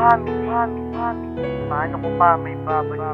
Paano ko pa may babalik?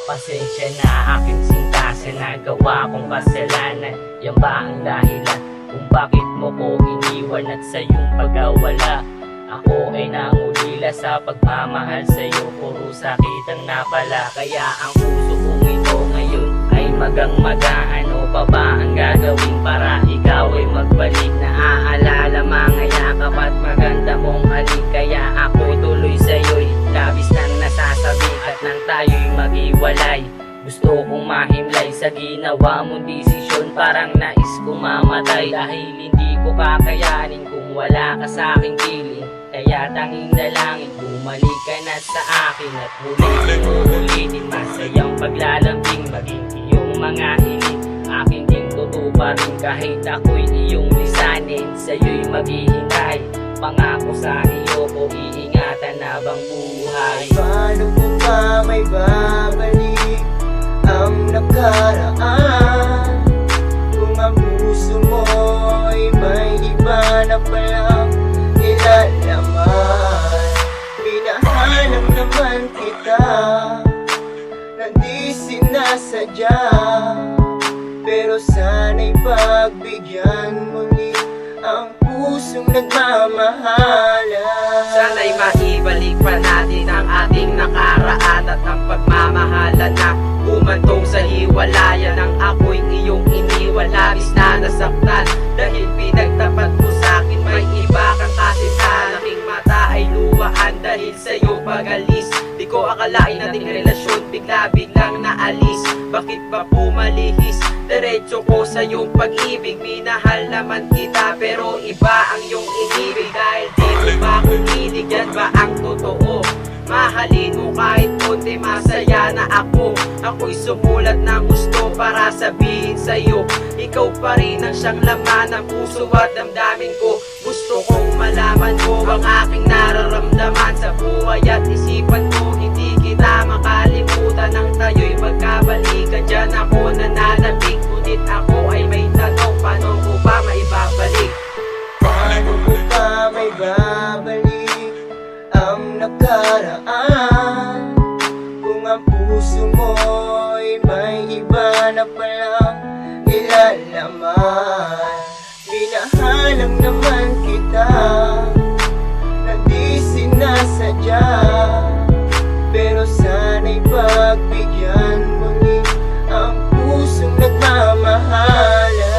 Pasensya na aking sinta sa nagawa kong kasalanan. Yan ba ang dahilan kung bakit mo ko iniwan at sa iyong pagkawala? Ako ay nangulila sa pagmamahal sa'yo, puro sakit ang napala. Kaya ang puso kong ito ngayon ay magang-maga. Ano pa ba ang gagawin para ikaw ay magbalik? Naaalala mga yakap at maganda mong halik. Kaya ako'y tuloy sa'yo'y labis nang nasasabi. At nang tayo'y maghiwalay, gusto kong mahimlay sa ginawa mong desisyon. Parang nais kong mamatay dahil hindi ko kakayanin kung wala ka sa aking piling. Kaya tanging dalangin, bumalik ka na sa akin at ulitin masayang paglalambing. Maging iyong mga hiling, aking ding tutuparin kahit ako'y iyong lisanin. Sa'yo'y maghihintay, pangako sa iyo ko iingatan habang buhay. Paano ko pa may babalik ang nakaraan kung ang puso mo'y may iba na palang nilalaman? Minahalang naman kita na di sinasadya, pero sana'y pagbigyan muli ang pusong nagmamahala. Sana'y maibalik pa natin ang ating nakaraan at ang pagmamahalan na umantong sa hiwalayan. Ang ako'y iyong iniwan, labis na nasaktan dahil pinagtapat mo sa'kin may iba kang kasintahan. Aking mata ay luwaan dahil sa'yo pag-alis. Di ko akalain nating relasyon bigla-biglang naalis. Bakit ba pumalihis? Diretso ko sa iyong pag-ibig. Minahal naman kita pero iba ang iyong inibig. Dahil di ko ba kumilig, yan ba ang totoo? Mahalin mo kahit konti, masaya na ako. Ako'y sumulat ng gusto para sabihin sa'yo. Ikaw pa rin ang siyang laman ng puso at damdamin ko. Gusto kong malaman mo ang aking nararamdaman sa buhay at isipan ko. Hindi kita makalimutan nang tayo'y magkabalikan. Diyan ako nananabik, ngunit ako ay may tanong. Paano ko ba maibabalik? Paano ko pa may babalik ang nakaraan kung ang puso mo'y may iba na palang nilalaman? Minahalang naman kita na di sinasadya, pero sana'y pagbigyan muli ang pusong nagmamahala.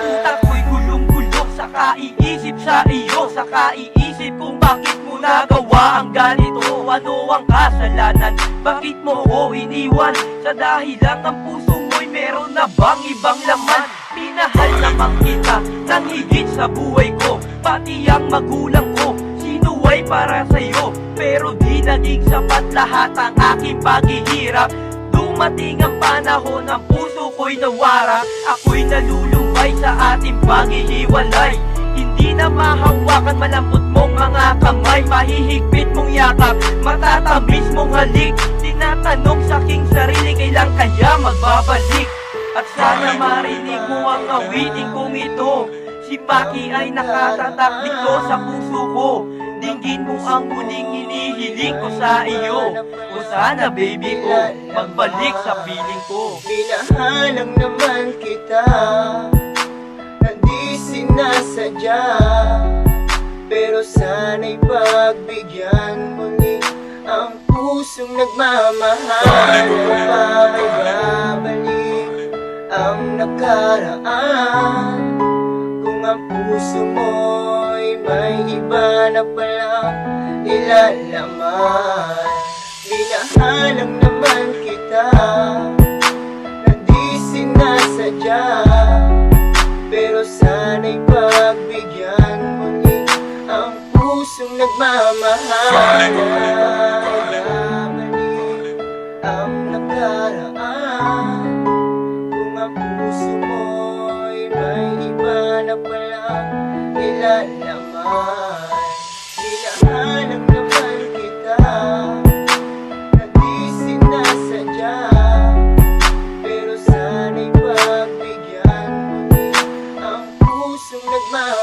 Utak ko'y gulong-gulo sa kaiisip sa iyo, sa kaiisip kung bakit mo nagawa ang ganito. Ano ang kasalanan? Bakit mo ko iniwan? Sa dahilan ng puso mo'y meron na bang ibang laman? Minahal naman kita nang higit sa buhay ko, pati ang magulang ko sinuway para sa'yo. Pero di naging sapat lahat ang aking paghihirap. Dumating ang panahon ng puso ko'y nawara. Ako'y nalulumbay sa ating paghihiwalay. Hindi na mahawakan malambot mong mga kamay. Mahihigpit mong yakap, matatamis mong halik. Tinatanong sa aking sarili, kailan kaya magbabalik? At sana marinig mo ang awitin kong ito. Si Paki ay nakatatak dito sa puso ko. Dinggin mo ang muling hinihiling ko sa iyo. O sana baby ko, magbalik sa piling ko. Minahalang naman kita na di sinasadya, pero sana'y pagbigyan muli ang pusong nagmamahal. Pa may babalik ang nakaraan kung ang puso mo'y may iba na palang nilalaman? Minahalang naman kita na di sinasadya, pero sana'y pagbigyan muli ang pusong nagmamahal. Babalik ang nakaraan kung ang puso mo'y may iba na palang nilalaman. Minahalang naman kita na di sinasadya, pero sana'y pagbigyan muli ang puso tugma